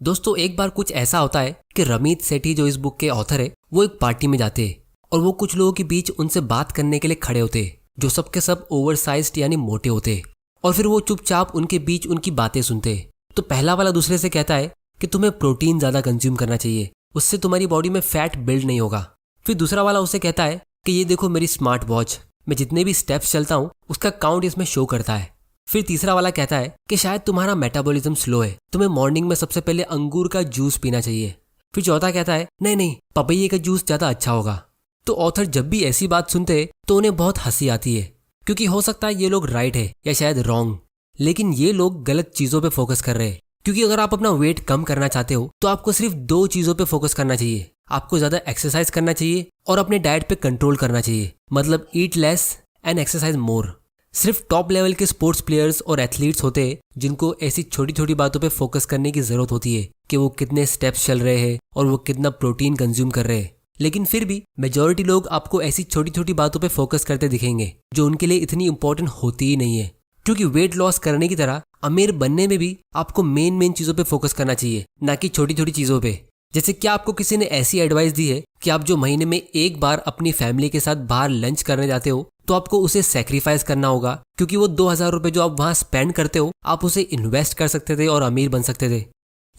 दोस्तों एक बार कुछ ऐसा होता है कि रमीत सेठी जो इस बुक के ऑथर है वो एक पार्टी में जाते हैं और वो कुछ लोगों के बीच उनसे बात करने के लिए खड़े होते हैं जो सबके सब ओवरसाइज्ड यानी मोटे होते हैं और फिर वो चुपचाप उनके बीच उनकी बातें सुनते हैं। तो पहला वाला दूसरे से कहता है कि तुम्हें प्रोटीन ज़्यादा कंज्यूम करना चाहिए, उससे तुम्हारी बॉडी में फैट बिल्ड नहीं होगा। फिर दूसरा वाला उससे कहता है कि ये देखो मेरी स्मार्ट वॉच, मैं जितने भी स्टेप्स चलता हूँ उसका काउंट इसमें शो करता है। फिर तीसरा वाला कहता है कि शायद तुम्हारा मेटाबॉलिज्म स्लो है, तुम्हें मॉर्निंग में सबसे पहले अंगूर का जूस पीना चाहिए। फिर चौथा कहता है नहीं नहीं, पपैये का जूस ज़्यादा अच्छा होगा। तो ऑथर जब भी ऐसी बात सुनते हैं तो उन्हें बहुत हंसी आती है, क्योंकि हो सकता है ये लोग राइट है या शायद रॉन्ग, लेकिन ये लोग गलत चीज़ों पे फोकस कर रहे हैं। क्योंकि अगर आप अपना वेट कम करना चाहते हो तो आपको सिर्फ दो चीज़ों पे फोकस करना चाहिए। आपको ज़्यादा एक्सरसाइज करना चाहिए और अपने डाइट पे कंट्रोल करना चाहिए, मतलब ईट लेस एंड एक्सरसाइज मोर। सिर्फ टॉप लेवल के स्पोर्ट्स प्लेयर्स और एथलीट्स होते हैं जिनको ऐसी छोटी छोटी बातों पे फोकस करने की जरूरत होती है कि वो कितने स्टेप्स चल रहे हैं और वो कितना प्रोटीन कंज्यूम कर रहे हैं। लेकिन फिर भी मेजॉरिटी लोग आपको ऐसी छोटी छोटी बातों पे फोकस करते दिखेंगे जो उनके लिए इतनी इंपॉर्टेंट होती ही नहीं है। क्योंकि वेट लॉस करने की तरह अमीर बनने में भी आपको मेन चीज़ों पे फोकस करना चाहिए, ना कि छोटी छोटी चीज़ों पे। जैसे क्या आपको किसी ने ऐसी एडवाइस दी है कि आप जो महीने में एक बार अपनी फैमिली के साथ बाहर लंच करने जाते हो तो आपको उसे सेक्रीफाइस करना होगा, क्योंकि वो 2000 रुपये जो आप वहाँ स्पेंड करते हो आप उसे इन्वेस्ट कर सकते थे और अमीर बन सकते थे।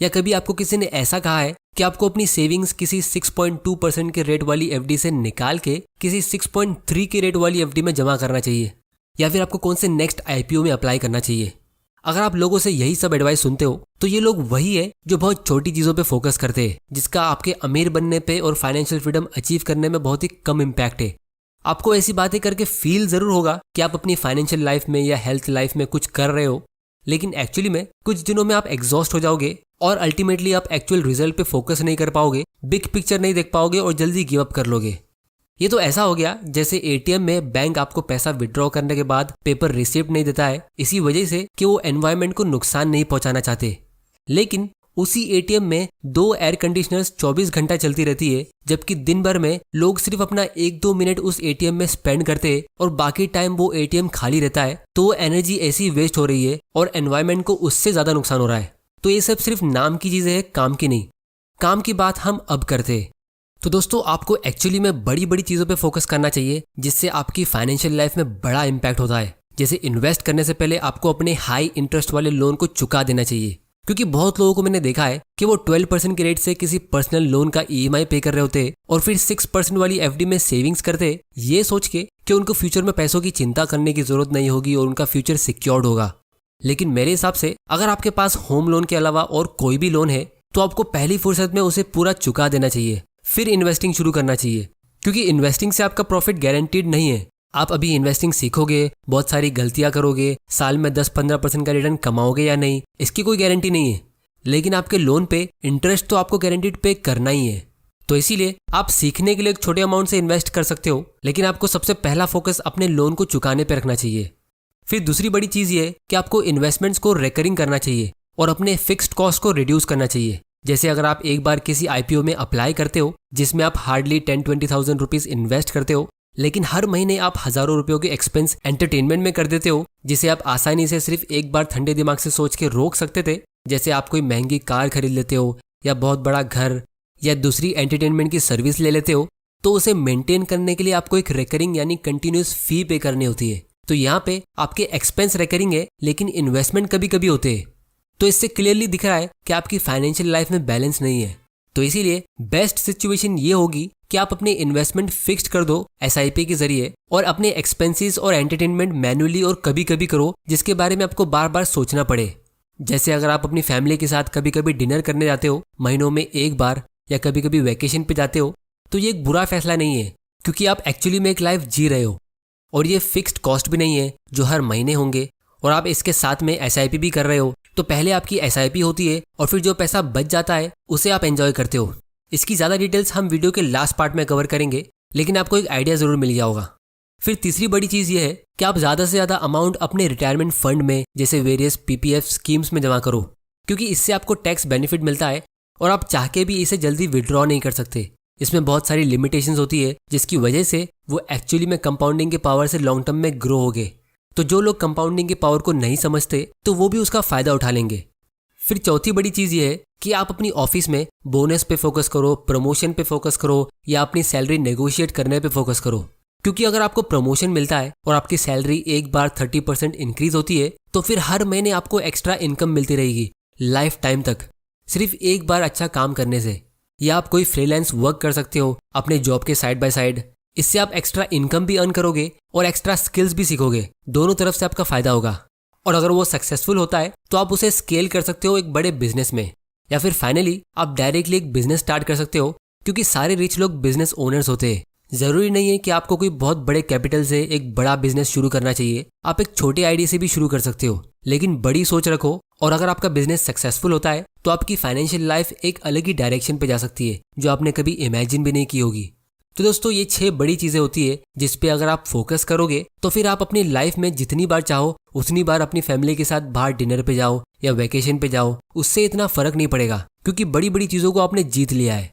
या कभी आपको किसी ने ऐसा कहा है कि आपको अपनी सेविंग्स किसी 6.2% के रेट वाली एफडी से निकाल के किसी 6.3 के रेट वाली एफडी में जमा करना चाहिए, या फिर आपको कौन से नेक्स्ट आईपीओ में अप्लाई करना चाहिए। अगर आप लोगों से यही सब एडवाइस सुनते हो तो ये लोग वही है जो बहुत छोटी चीज़ों पे फोकस करते हैं, जिसका आपके अमीर बनने पे और फाइनेंशियल फ्रीडम अचीव करने में बहुत ही कम इम्पैक्ट है। आपको ऐसी बातें करके फील जरूर होगा कि आप अपनी फाइनेंशियल लाइफ में या हेल्थ लाइफ में कुछ कर रहे हो, लेकिन एक्चुअली में कुछ दिनों में आप एग्जॉस्ट हो जाओगे और अल्टीमेटली आप एक्चुअल रिजल्ट पे फोकस नहीं कर पाओगे, बिग पिक्चर नहीं देख पाओगे और जल्दी गिव अप कर लोगे। ये तो ऐसा हो गया जैसे एटीएम में बैंक आपको पैसा विड्रॉ करने के बाद पेपर रिसिप्ट नहीं देता है, इसी वजह से कि वो एनवायरनमेंट को नुकसान नहीं पहुंचाना चाहते। लेकिन उसी एटीएम में 2 एयर कंडीशनर्स 24 घंटा चलती रहती है, जबकि दिन भर में लोग सिर्फ अपना 1-2 मिनट उस एटीएम में स्पेंड करते हैं और बाकी टाइम वो एटीएम खाली रहता है। तो वो एनर्जी ऐसी वेस्ट हो रही है और एनवायरनमेंट को उससे ज्यादा नुकसान हो रहा है। तो ये सब सिर्फ नाम की चीजें हैं, काम की नहीं। काम की बात हम अब करते हैं। तो दोस्तों आपको एक्चुअली में बड़ी बड़ी चीज़ों पे फोकस करना चाहिए जिससे आपकी फाइनेंशियल लाइफ में बड़ा इम्पैक्ट होता है। जैसे इन्वेस्ट करने से पहले आपको अपने हाई इंटरेस्ट वाले लोन को चुका देना चाहिए, क्योंकि बहुत लोगों को मैंने देखा है कि वो 12% के रेट से किसी पर्सनल लोन का ईएमआई पे कर रहे होते हैं और फिर 6% वाली एफडी में सेविंग्स करते, ये सोच के कि उनको फ्यूचर में पैसों की चिंता करने की जरूरत नहीं होगी और उनका फ्यूचर सिक्योर्ड होगा। लेकिन मेरे हिसाब से अगर आपके पास होम लोन के अलावा और कोई भी लोन है तो आपको पहली फुर्सत में उसे पूरा चुका देना चाहिए, फिर इन्वेस्टिंग शुरू करना चाहिए। क्योंकि इन्वेस्टिंग से आपका प्रॉफिट गारंटीड नहीं है। आप अभी इन्वेस्टिंग सीखोगे, बहुत सारी गलतियां करोगे, साल में 10-15% का रिटर्न कमाओगे या नहीं, इसकी कोई गारंटी नहीं है। लेकिन आपके लोन पे इंटरेस्ट तो आपको गारंटीड पे करना ही है। तो इसीलिए आप सीखने के लिए एक छोटे अमाउंट से इन्वेस्ट कर सकते हो, लेकिन आपको सबसे पहला फोकस अपने लोन को चुकाने पर रखना चाहिए। फिर दूसरी बड़ी चीज़ ये है कि आपको इन्वेस्टमेंट्स को रिकरिंग करना चाहिए और अपने फिक्स्ड कॉस्ट को रिड्यूस करना चाहिए। जैसे अगर आप एक बार किसी आईपीओ में अप्लाई करते हो जिसमें आप हार्डली 10-20,000 रुपीज इन्वेस्ट करते हो, लेकिन हर महीने आप हजारों रुपयों के एक्सपेंस एंटरटेनमेंट में कर देते हो, जिसे आप आसानी से सिर्फ एक बार ठंडे दिमाग से सोच के रोक सकते थे। जैसे आप कोई महंगी कार खरीद लेते हो या बहुत बड़ा घर या दूसरी एंटरटेनमेंट की सर्विस ले लेते हो, तो उसे मेंटेन करने के लिए आपको एक रिकरिंग यानी कंटिन्यूस फी पे करनी होती है। तो यहाँ पे आपके एक्सपेंस रिकरिंग है लेकिन इन्वेस्टमेंट कभी कभी होते हैं। तो इससे क्लियरली दिख रहा है कि आपकी फाइनेंशियल लाइफ में बैलेंस नहीं है। तो इसीलिए बेस्ट सिचुएशन ये होगी कि आप अपने इन्वेस्टमेंट फिक्स्ड कर दो एसआईपी के जरिए और अपने एक्सपेंसेस और एंटरटेनमेंट मैन्युअली और कभी कभी करो, जिसके बारे में आपको बार बार सोचना पड़े। जैसे अगर आप अपनी फैमिली के साथ कभी कभी डिनर करने जाते हो महीनों में एक बार, या कभी कभी वैकेशन पे जाते हो, तो ये एक बुरा फैसला नहीं है, क्योंकि आप एक्चुअली में एक लाइफ जी रहे हो और ये फिक्स्ड कॉस्ट भी नहीं है जो हर महीने होंगे, और आप इसके साथ में एसआईपी भी कर रहे हो। तो पहले आपकी एसआईपी होती है और फिर जो पैसा बच जाता है उसे आप एंजॉय करते हो। इसकी ज़्यादा डिटेल्स हम वीडियो के लास्ट पार्ट में कवर करेंगे, लेकिन आपको एक आइडिया ज़रूर मिल गया होगा। फिर तीसरी बड़ी चीज़ ये है कि आप ज़्यादा से ज़्यादा अमाउंट अपने रिटायरमेंट फंड में जैसे वेरियस पीपीएफ स्कीम्स में जमा करो, क्योंकि इससे आपको टैक्स बेनिफिट मिलता है और आप चाह के भी इसे जल्दी विड्रॉ नहीं कर सकते। इसमें बहुत सारी लिमिटेशंस होती है जिसकी वजह से वो एक्चुअली में कंपाउंडिंग के पावर से लॉन्ग टर्म में ग्रो होगे। तो जो लोग कंपाउंडिंग के पावर को नहीं समझते तो वो भी उसका फायदा उठा लेंगे। फिर चौथी बड़ी चीज़ ये है कि आप अपनी ऑफिस में बोनस पे फोकस करो, प्रमोशन पे फोकस करो या अपनी सैलरी नेगोशिएट करने पे फोकस करो। क्योंकि अगर आपको प्रमोशन मिलता है और आपकी सैलरी एक बार 30% इंक्रीज होती है तो फिर हर महीने आपको एक्स्ट्रा इनकम मिलती रहेगी लाइफ टाइम तक, सिर्फ एक बार अच्छा काम करने से। या आप कोई फ्रीलांस वर्क कर सकते हो अपने जॉब के साइड बाय साइड। इससे आप एक्स्ट्रा इनकम भी अर्न करोगे और एक्स्ट्रा स्किल्स भी सीखोगे, दोनों तरफ से आपका फायदा होगा। और अगर वो सक्सेसफुल होता है तो आप उसे स्केल कर सकते हो एक बड़े बिजनेस में, या फिर फाइनली आप डायरेक्टली एक बिजनेस स्टार्ट कर सकते हो। क्योंकि सारे रिच लोग बिजनेस ओनर्स होते हैं। जरूरी नहीं है कि आपको कोई बहुत बड़े कैपिटल से एक बड़ा बिजनेस शुरू करना चाहिए, आप एक छोटे आइडिया से भी शुरू कर सकते हो, लेकिन बड़ी सोच रखो। और अगर आपका बिजनेस सक्सेसफुल होता है तो आपकी फाइनेंशियल लाइफ एक अलग ही डायरेक्शन पे जा सकती है जो आपने कभी इमेजिन भी नहीं की होगी। तो दोस्तों, ये 6 बड़ी चीजें होती है जिस पे अगर आप फोकस करोगे तो फिर आप अपनी लाइफ में जितनी बार चाहो उतनी बार अपनी फैमिली के साथ बाहर डिनर पे जाओ या वेकेशन पे जाओ, उससे इतना फर्क नहीं पड़ेगा क्योंकि बड़ी बड़ी चीजों को आपने जीत लिया है।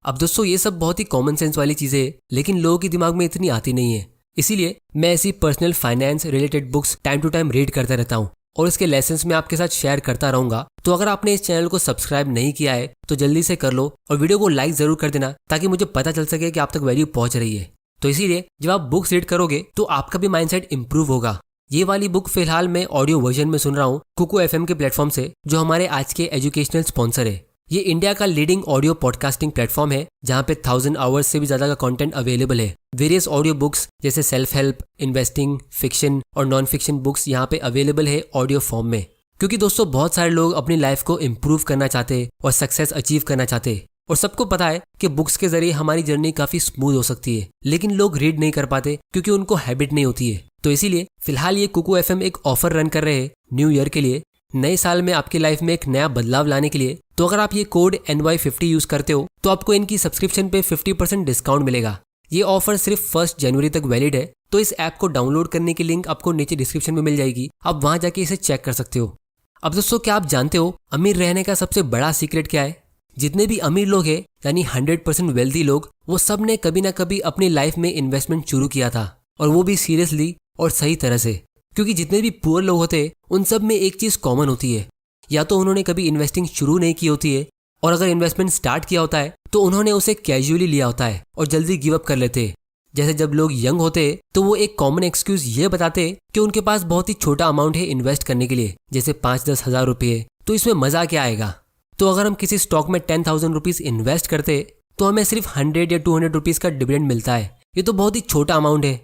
अब दोस्तों, ये सब बहुत ही कॉमन सेंस वाली चीजें हैं, लेकिन लोगों के दिमाग में इतनी आती नहीं है। इसीलिए मैं ऐसी personal finance related books time to time read करता रहता हूँ और इसके लेसन्स मैं आपके साथ शेयर करता रहूंगा। तो अगर आपने इस चैनल को सब्सक्राइब नहीं किया है तो जल्दी से कर लो और वीडियो को लाइक जरूर कर देना ताकि मुझे पता चल सके कि आप तक वैल्यू पहुंच रही है। तो इसीलिए जब आप बुक्स रीड करोगे तो आपका भी माइंडसेट इंप्रूव होगा। ये वाली बुक फिलहाल मैं ऑडियो वर्जन में सुन रहा हूँ कुकू एफएम के प्लेटफॉर्म से, जो हमारे आज के एजुकेशनल स्पॉन्सर है। ये इंडिया का लीडिंग ऑडियो पॉडकास्टिंग प्लेटफॉर्म है जहाँ पे 1000 आवर्स से भी ज्यादा का कंटेंट अवेलेबल है। वेरियस ऑडियो बुक्स जैसे सेल्फ हेल्प, इन्वेस्टिंग, फिक्शन और नॉन फिक्शन बुक्स यहाँ पे अवेलेबल है ऑडियो फॉर्म में। क्योंकि दोस्तों, बहुत सारे लोग अपनी लाइफ को इम्प्रूव करना चाहते हैं और सक्सेस अचीव करना चाहते हैं, और सबको पता है कि बुक्स के जरिए हमारी जर्नी काफी स्मूथ हो सकती है, लेकिन लोग रीड नहीं कर पाते क्योंकि उनको हैबिट नहीं होती है। तो इसीलिए फिलहाल ये कुकू एफएम एक ऑफर रन कर रहे हैं न्यू ईयर के लिए, नए साल में आपकी लाइफ में एक नया बदलाव लाने के लिए। तो अगर आप ये कोड NY50 यूज करते हो तो आपको इनकी सब्सक्रिप्शन पे 50% डिस्काउंट मिलेगा। ये ऑफर सिर्फ 1 जनवरी तक वैलिड है। तो इस ऐप को डाउनलोड करने की लिंक आपको नीचे डिस्क्रिप्शन में मिल जाएगी, आप वहां जाके इसे चेक कर सकते हो। अब दोस्तों, क्या आप जानते हो अमीर रहने का सबसे बड़ा सीक्रेट क्या है? जितने भी अमीर लोग हैं यानी 100% वेल्दी लोग, वो सब ने कभी ना कभी अपनी लाइफ में इन्वेस्टमेंट शुरू किया था, और वो भी सीरियसली और सही तरह से। क्योंकि जितने भी पुअर लोग होते हैं उन सब में एक चीज कॉमन होती है, या तो उन्होंने कभी इन्वेस्टिंग शुरू नहीं की होती है, और अगर इन्वेस्टमेंट स्टार्ट किया होता है तो उन्होंने उसे कैजुअली लिया होता है और जल्दी गिव अप कर लेते हैं। जैसे जब लोग यंग होते तो वो एक कॉमन एक्सक्यूज ये बताते कि उनके पास बहुत ही छोटा अमाउंट है इन्वेस्ट करने के लिए, जैसे 5-10 हज़ार रुपये, तो इसमें मजा क्या आएगा। तो अगर हम किसी स्टॉक में 10,000 रुपीज इन्वेस्ट करते तो हमें सिर्फ 100 या 200 रुपीज का डिविडेंड मिलता है। ये तो बहुत ही छोटा अमाउंट है।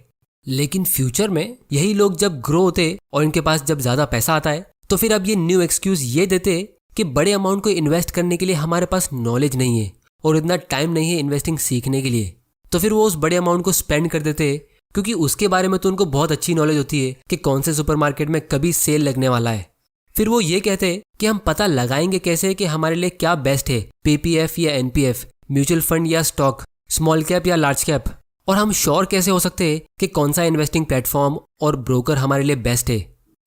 लेकिन फ्यूचर में यही लोग जब ग्रो होते और इनके पास जब ज्यादा पैसा आता है तो फिर अब ये न्यू एक्सक्यूज ये देते कि बड़े अमाउंट को इन्वेस्ट करने के लिए हमारे पास नॉलेज नहीं है और इतना टाइम नहीं है इन्वेस्टिंग सीखने के लिए। तो फिर वो उस बड़े अमाउंट को स्पेंड कर देते हैं, क्योंकि उसके बारे में तो उनको बहुत अच्छी नॉलेज होती है कि कौन से सुपरमार्केट में कभी सेल लगने वाला है। फिर वो ये कहते हैं कि हम पता लगाएंगे कैसे कि हमारे लिए क्या बेस्ट है, PPF या NPF, म्यूचुअल फंड या स्टॉक, स्मॉल कैप या लार्ज कैप, और हम श्योर कैसे हो सकते हैं कि कौन सा इन्वेस्टिंग प्लेटफॉर्म और ब्रोकर हमारे लिए बेस्ट है।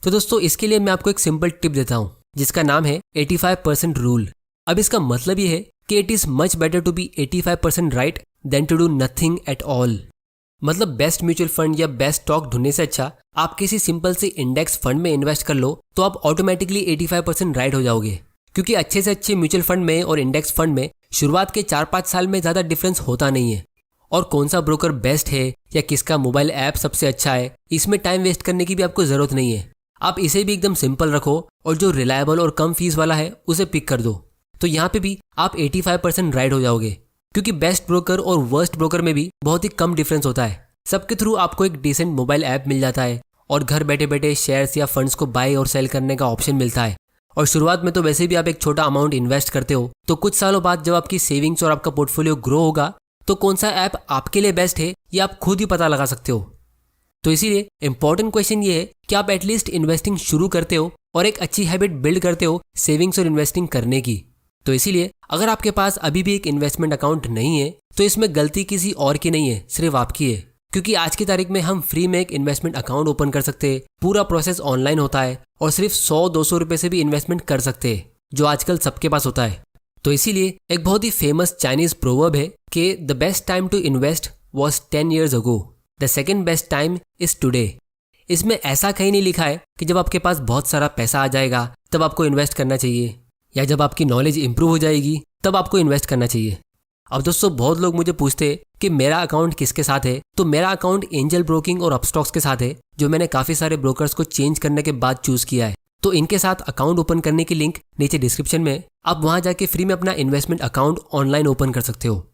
तो दोस्तों, इसके लिए मैं आपको एक सिंपल टिप देता हूँ जिसका नाम है 85% रूल। अब इसका मतलब ये है कि it is much better to be 85% right than to do nothing at all. मतलब बेस्ट म्यूचुअल फंड या बेस्ट स्टॉक ढूंढने से अच्छा आप किसी सिंपल से इंडेक्स फंड में इन्वेस्ट कर लो तो आप ऑटोमेटिकली 85% राइट हो जाओगे। क्योंकि अच्छे से अच्छे म्यूचुअल फंड में और इंडेक्स फंड में शुरुआत के 4-5 साल में ज्यादा डिफरेंस होता नहीं है, और कौन सा ब्रोकर बेस्ट है या किसका मोबाइल ऐप सबसे अच्छा है, इसमें टाइम वेस्ट करने की भी आपको जरूरत नहीं है। आप इसे भी एकदम सिंपल रखो और जो रिलायबल और कम फीस वाला है उसे पिक कर दो, तो यहाँ पे भी आप 85% राइट हो जाओगे। क्योंकि बेस्ट ब्रोकर और वर्स्ट ब्रोकर में भी बहुत ही कम डिफरेंस होता है। सबके थ्रू आपको एक डिसेंट मोबाइल ऐप मिल जाता है और घर बैठे बैठे शेयर्स या फंड्स को बाय और सेल करने का ऑप्शन मिलता है। और शुरुआत में तो वैसे भी आप एक छोटा अमाउंट इन्वेस्ट करते हो, तो कुछ सालों बाद जब आपकी सेविंग्स और आपका पोर्टफोलियो ग्रो होगा तो कौन सा ऐप आपके लिए बेस्ट है ये आप खुद ही पता लगा सकते हो। तो इसीलिए इंपॉर्टेंट क्वेश्चन ये है कि आप एटलीस्ट इन्वेस्टिंग शुरू करते हो और एक अच्छी हैबिट बिल्ड करते हो सेविंग्स और इन्वेस्टिंग करने की। तो इसीलिए अगर आपके पास अभी भी एक इन्वेस्टमेंट अकाउंट नहीं है तो इसमें गलती किसी और की नहीं है, सिर्फ आपकी है। क्योंकि आज की तारीख में हम फ्री में एक इन्वेस्टमेंट अकाउंट ओपन कर सकते हैं, पूरा प्रोसेस ऑनलाइन होता है और सिर्फ 100-200 रुपए से भी इन्वेस्टमेंट कर सकते हैं, जो आजकल सबके पास होता है। तो इसीलिए एक बहुत ही फेमस चाइनीज प्रोवर्ब है कि the best time to invest was 10 years ago, the second best time is today. इसमें ऐसा कहीं नहीं लिखा है कि जब आपके पास बहुत सारा पैसा आ जाएगा तब आपको इन्वेस्ट करना चाहिए, या जब आपकी नॉलेज इंप्रूव हो जाएगी तब आपको इन्वेस्ट करना चाहिए। अब दोस्तों बहुत लोग मुझे पूछते हैं कि मेरा अकाउंट किसके साथ है, तो मेरा अकाउंट एंजल ब्रोकिंग और अपस्टॉक्स के साथ है, जो मैंने काफ़ी सारे ब्रोकर्स को चेंज करने के बाद चूज़ किया है। तो इनके साथ अकाउंट ओपन करने की लिंक नीचे डिस्क्रिप्शन में, आप वहाँ जाके फ्री में अपना इन्वेस्टमेंट अकाउंट ऑनलाइन ओपन कर सकते हो।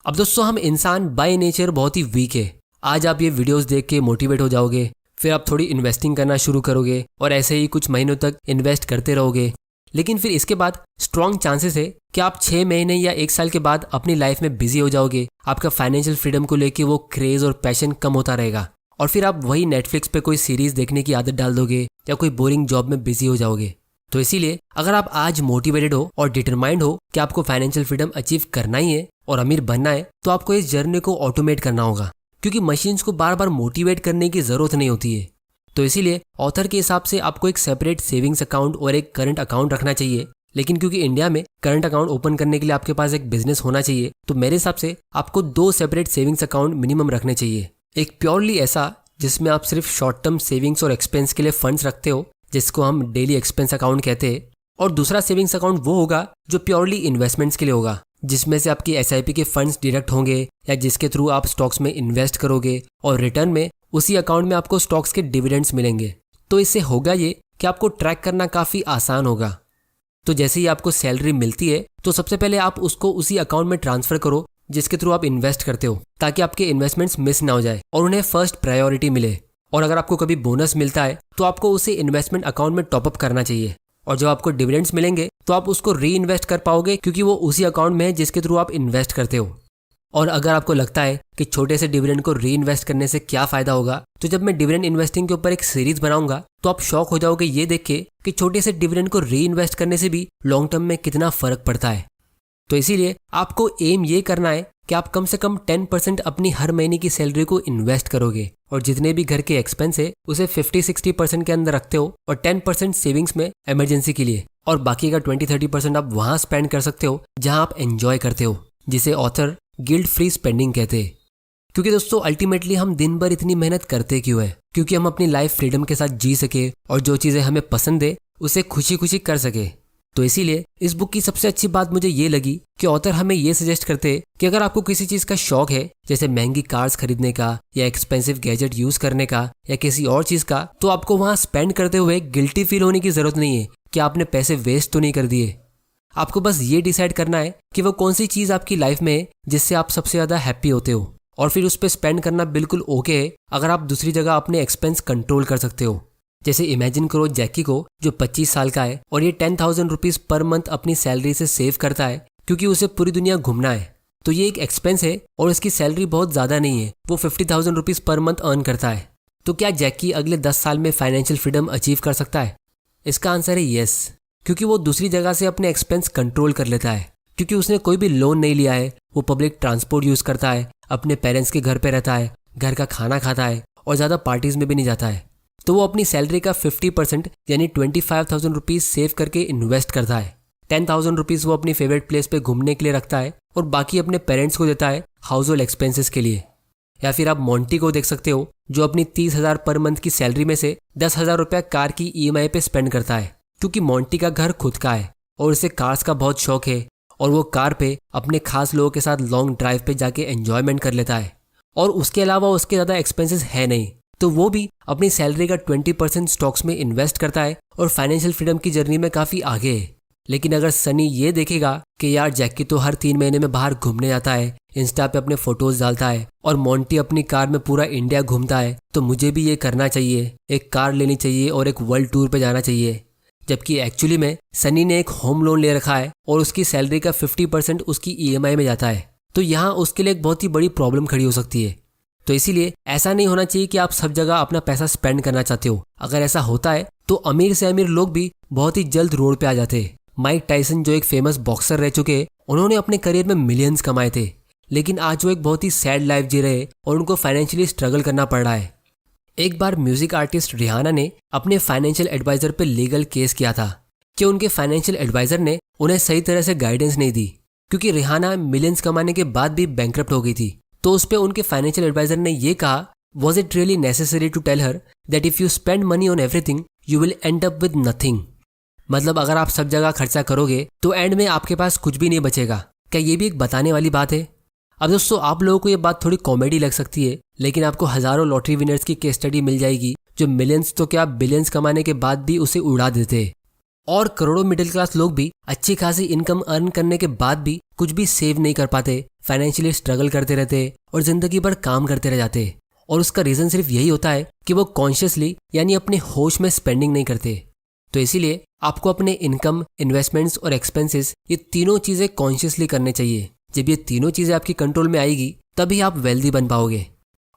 अब दोस्तों हम इंसान बाय नेचर बहुत ही वीक है। आज आप ये वीडियोस देख के मोटिवेट हो जाओगे, फिर आप थोड़ी इन्वेस्टिंग करना शुरू करोगे और ऐसे ही कुछ महीनों तक इन्वेस्ट करते रहोगे, लेकिन फिर इसके बाद स्ट्रॉन्ग चांसेस है कि आप 6 महीने या 1 साल के बाद अपनी लाइफ में बिजी हो जाओगे। आपका फाइनेंशियल फ्रीडम को लेके वो क्रेज और पैशन कम होता रहेगा और फिर आप वही नेटफ्लिक्स पे कोई सीरीज देखने की आदत डाल दोगे या कोई बोरिंग जॉब में बिजी हो जाओगे। तो इसीलिए अगर आप आज मोटिवेटेड हो और डिटरमाइंड हो कि आपको फाइनेंशियल फ्रीडम अचीव करना ही है और अमीर बनना है, तो आपको इस जर्नी को ऑटोमेट करना होगा, क्योंकि मशीन्स को बार बार मोटिवेट करने की जरूरत नहीं होती है। तो इसीलिए ऑथर के हिसाब से आपको एक सेपरेट सेविंग्स अकाउंट और एक करंट अकाउंट रखना चाहिए, लेकिन क्योंकि इंडिया में करंट अकाउंट ओपन करने के लिए आपके पास एक बिजनेस होना चाहिए, तो मेरे हिसाब से आपको 2 सेपरेट सेविंग्स अकाउंट मिनिमम रखने चाहिए। एक प्योरली ऐसा जिसमें आप सिर्फ शॉर्ट टर्म सेविंग्स और एक्सपेंस के लिए फंड्स रखते हो, जिसको हम डेली एक्सपेंस अकाउंट कहते हैं, और दूसरा सेविंग्स अकाउंट वो होगा जो प्योरली इन्वेस्टमेंट्स के लिए होगा, जिसमें से आपकी SIP के फंड्स डिडक्ट होंगे या जिसके थ्रू आप स्टॉक्स में इन्वेस्ट करोगे और रिटर्न में उसी अकाउंट में आपको स्टॉक्स के डिविडेंड्स मिलेंगे। तो इससे होगा ये कि आपको ट्रैक करना काफ़ी आसान होगा। तो जैसे ही आपको सैलरी मिलती है तो सबसे पहले आप उसको उसी अकाउंट में ट्रांसफ़र करो जिसके थ्रू आप इन्वेस्ट करते हो, ताकि आपके इन्वेस्टमेंट्स मिस ना हो जाए और उन्हें फर्स्ट प्रायोरिटी मिले। और अगर आपको कभी बोनस मिलता है तो आपको उसे इन्वेस्टमेंट अकाउंट में टॉपअप करना चाहिए, और जब आपको डिविडेंड्स मिलेंगे तो आप उसको री इन्वेस्ट कर पाओगे, क्योंकि वो उसी अकाउंट में है जिसके थ्रू आप इन्वेस्ट करते हो। और अगर आपको लगता है कि छोटे से डिविडेंड को री इन्वेस्ट करने से क्या फ़ायदा होगा, तो जब मैं डिविडेंड इन्वेस्टिंग के ऊपर एक सीरीज बनाऊंगा तो आप शॉक हो जाओगे ये देख के कि छोटे से डिविडेंड को री इन्वेस्ट करने से भी लॉन्ग टर्म में कितना फ़र्क पड़ता है। तो इसीलिए आपको एम ये करना है कि आप कम से कम 10% अपनी हर महीने की सैलरी को इन्वेस्ट करोगे, और जितने भी घर के एक्सपेंस है उसे 50-60% के अंदर रखते हो, और 10% सेविंग्स में इमरजेंसी के लिए, और बाकी का 20-30% आप वहाँ स्पेंड कर सकते हो जहाँ आप एंजॉय करते हो, जिसे ऑथर गिल्ट फ्री स्पेंडिंग कहते हैं। क्योंकि दोस्तों अल्टीमेटली हम दिन भर इतनी मेहनत करते क्यों है? क्योंकि हम अपनी लाइफ फ्रीडम के साथ जी सके और जो चीज़ें हमें पसंद है उसे खुशी खुशी कर सके। तो इसीलिए इस बुक की सबसे अच्छी बात मुझे ये लगी कि ऑथर हमें ये सजेस्ट करते हैं कि अगर आपको किसी चीज़ का शौक है, जैसे महंगी कार्स खरीदने का या एक्सपेंसिव गैजेट यूज़ करने का या किसी और चीज़ का, तो आपको वहाँ स्पेंड करते हुए गिल्टी फील होने की ज़रूरत नहीं है कि आपने पैसे वेस्ट तो नहीं कर दिए। आपको बस ये डिसाइड करना है कि वो कौन सी चीज़ आपकी लाइफ में है जिससे आप सबसे ज़्यादा हैप्पी होते हो, और फिर उस पर स्पेंड करना बिल्कुल ओके है अगर आप दूसरी जगह अपने एक्सपेंस कंट्रोल कर सकते हो। जैसे इमेजिन करो जैकी को, जो 25 साल का है और ये 10,000 रुपीज़ पर मंथ अपनी सैलरी से सेव करता है क्योंकि उसे पूरी दुनिया घूमना है। तो ये एक एक्सपेंस है और इसकी सैलरी बहुत ज़्यादा नहीं है, वो 50,000 रुपीज़ पर मंथ अर्न करता है। तो क्या जैकी अगले 10 साल में फाइनेंशियल फ्रीडम अचीव कर सकता है? इसका आंसर है येस, क्योंकि वो दूसरी जगह से अपने एक्सपेंस कंट्रोल कर लेता है, क्योंकि उसने कोई भी लोन नहीं लिया है, वो पब्लिक ट्रांसपोर्ट यूज़ करता है, अपने पेरेंट्स के घर पे रहता है, घर का खाना खाता है और ज़्यादा पार्टीज़ में भी नहीं जाता है। तो वो अपनी सैलरी का 50% यानी 25,000 रुपीज़ सेव करके इन्वेस्ट करता है। 10,000 रुपीज़ वो अपनी फेवरेट प्लेस पे घूमने के लिए रखता है और बाकी अपने पेरेंट्स को देता है हाउस होल्ड एक्सपेंसेस के लिए। या फिर आप मोंटी को देख सकते हो, जो अपनी 30,000 पर मंथ की सैलरी में से 10,000 रुपया कार की EMI पे स्पेंड करता है, क्योंकि मोंटी का घर खुद का है और उसे कार्स का बहुत शौक है, और वो कार पे अपने खास लोगों के साथ लॉन्ग ड्राइव पे जाके एंजॉयमेंट कर लेता है, और उसके अलावा उसके ज़्यादा एक्सपेंसेस है नहीं। तो वो भी अपनी सैलरी का 20% स्टॉक्स में इन्वेस्ट करता है और फाइनेंशियल फ्रीडम की जर्नी में काफ़ी आगे है। लेकिन अगर सनी ये देखेगा कि यार जैकी तो हर 3 महीने में बाहर घूमने जाता है, इंस्टा पे अपने फोटोज डालता है, और मोंटी अपनी कार में पूरा इंडिया घूमता है, तो मुझे भी ये करना चाहिए, एक कार लेनी चाहिए और एक वर्ल्ड टूर पे जाना चाहिए। जबकि एक्चुअली में सनी ने एक होम लोन ले रखा है और उसकी सैलरी का 50% उसकी EMI में जाता है। तो यहाँ उसके लिए एक बहुत ही बड़ी प्रॉब्लम खड़ी हो सकती है। तो इसीलिए ऐसा नहीं होना चाहिए कि आप सब जगह अपना पैसा स्पेंड करना चाहते हो। अगर ऐसा होता है तो अमीर से अमीर लोग भी बहुत ही जल्द रोड पे आ जाते हैं। माइक टायसन, जो एक फेमस बॉक्सर रह चुके, उन्होंने अपने करियर में मिलियंस कमाए थे, लेकिन आज वो एक बहुत ही सैड लाइफ जी रहे और उनको फाइनेंशियली स्ट्रगल करना पड़ रहा है। एक बार म्यूजिक आर्टिस्ट रिहाना ने अपने फाइनेंशियल एडवाइजर पे लीगल केस किया था कि उनके फाइनेंशियल एडवाइजर ने उन्हें सही तरह से गाइडेंस नहीं दी, क्योंकि रिहाना मिलियंस कमाने के बाद भी बैंकरप्ट हो गई थी। तो उस पे उनके फाइनेंशियल एडवाइजर ने ये कहा, was it really necessary to tell her that if you spend money on everything you will end up with nothing. मतलब अगर आप सब जगह खर्चा करोगे तो एंड में आपके पास कुछ भी नहीं बचेगा। क्या ये भी एक बताने वाली बात है? अब दोस्तों, आप लोगों को ये बात थोड़ी कॉमेडी लग सकती है, लेकिन आपको हजारों लॉटरी विनर्स की केस स्टडी मिल जाएगी जो मिलियंस तो क्या बिलियंस कमाने के बाद भी उसे उड़ा देते हैं। और करोड़ों मिडिल क्लास लोग भी अच्छी खासी इनकम अर्न करने के बाद भी कुछ भी सेव नहीं कर पाते, फाइनेंशियली स्ट्रगल करते रहते और जिंदगी भर काम करते रह जाते। और उसका रीजन सिर्फ यही होता है कि वो कॉन्शियसली यानी अपने होश में स्पेंडिंग नहीं करते। तो इसीलिए आपको अपने इनकम, इन्वेस्टमेंट्स और एक्सपेंसेस ये तीनों चीजें कॉन्शियसली करने चाहिए। जब ये तीनों चीजें आपकी कंट्रोल में आएगी तभी आप वेल्दी बन पाओगे।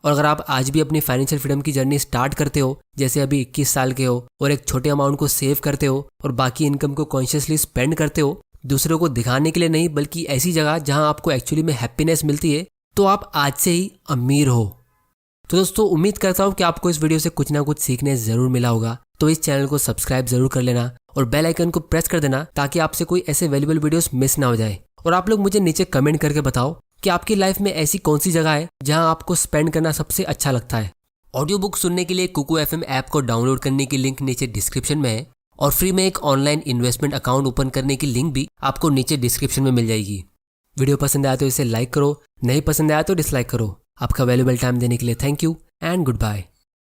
और अगर आप आज भी अपनी फाइनेंशियल फ्रीडम की जर्नी स्टार्ट करते हो, जैसे अभी 21 साल के हो, और एक छोटे अमाउंट को सेव करते हो और बाकी इनकम को कॉन्शियसली स्पेंड करते हो, दूसरों को दिखाने के लिए नहीं बल्कि ऐसी जगह जहां आपको एक्चुअली में हैप्पीनेस मिलती है, तो आप आज से ही अमीर हो। तो दोस्तों, उम्मीद करता हूँ कि आपको इस वीडियो से कुछ ना कुछ सीखने जरूर मिला होगा। तो इस चैनल को सब्सक्राइब जरूर कर लेना और बेल आइकन को प्रेस कर देना ताकि आपसे कोई ऐसे वैल्यूएबल वीडियोस मिस ना हो जाए। और आप लोग मुझे नीचे कमेंट करके बताओ कि आपकी लाइफ में ऐसी कौन सी जगह है जहां आपको स्पेंड करना सबसे अच्छा लगता है। ऑडियो बुक सुनने के लिए कुकू FM ऐप को डाउनलोड करने की लिंक नीचे डिस्क्रिप्शन में है और फ्री में एक ऑनलाइन इन्वेस्टमेंट अकाउंट ओपन करने की लिंक भी आपको नीचे डिस्क्रिप्शन में मिल जाएगी। वीडियो पसंद आया तो इसे लाइक करो, नहीं पसंद आया तो डिसलाइक करो। आपका वैल्यूएबल टाइम देने के लिए thank you and good bye.